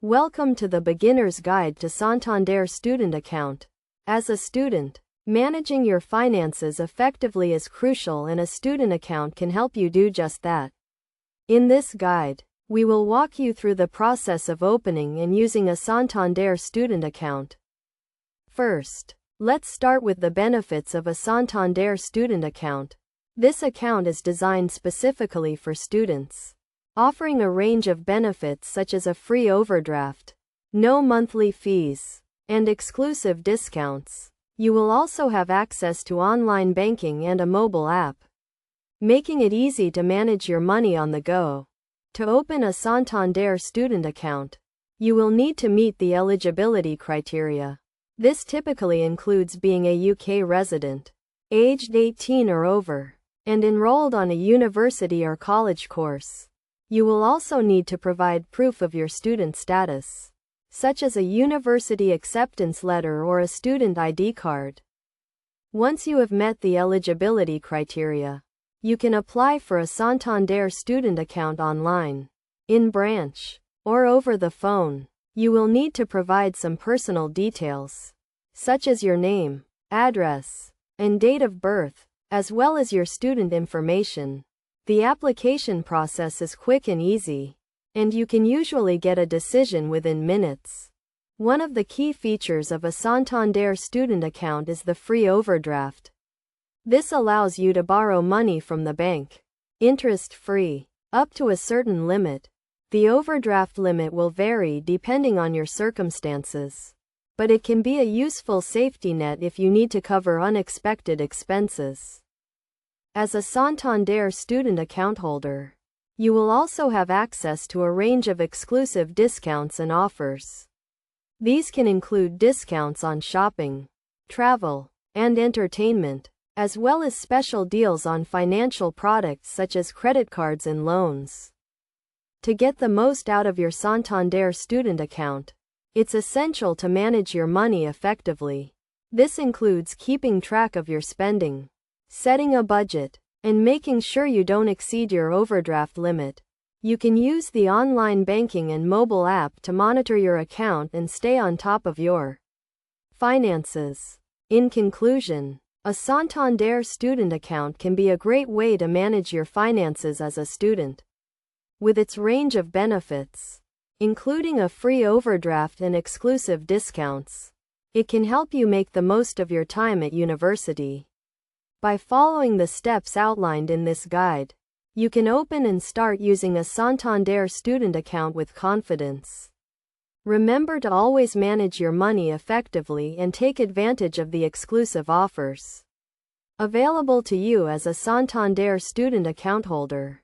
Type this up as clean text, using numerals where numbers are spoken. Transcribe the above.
Welcome to the Beginner's Guide to Santander Student Account. As a student, managing your finances effectively is crucial, and a student account can help you do just that. In this guide, we will walk you through the process of opening and using a Santander student account. First, let's start with the benefits of a Santander student account. This account is designed specifically for students, offering a range of benefits such as a free overdraft, no monthly fees, and exclusive discounts. You will also have access to online banking and a mobile app, making it easy to manage your money on the go. To open a Santander student account, you will need to meet the eligibility criteria. This typically includes being a UK resident, aged 18 or over, and enrolled on a university or college course. You will also need to provide proof of your student status, such as a university acceptance letter or a student ID card. Once you have met the eligibility criteria, you can apply for a Santander student account online, in branch, or over the phone. You will need to provide some personal details, such as your name, address, and date of birth, as well as your student information. The application process is quick and easy, and you can usually get a decision within minutes. One of the key features of a Santander student account is the free overdraft. This allows you to borrow money from the bank, interest-free, up to a certain limit. The overdraft limit will vary depending on your circumstances, but it can be a useful safety net if you need to cover unexpected expenses. As a Santander student account holder, you will also have access to a range of exclusive discounts and offers. These can include discounts on shopping, travel, and entertainment, as well as special deals on financial products such as credit cards and loans. To get the most out of your Santander student account, it's essential to manage your money effectively. This includes keeping track of your spending, setting a budget, and making sure you don't exceed your overdraft limit. You can use the online banking and mobile app to monitor your account and stay on top of your finances. In conclusion, a Santander student account can be a great way to manage your finances as a student. With its range of benefits, including a free overdraft and exclusive discounts, it can help you make the most of your time at university. By following the steps outlined in this guide, you can open and start using a Santander student account with confidence. Remember to always manage your money effectively and take advantage of the exclusive offers available to you as a Santander student account holder.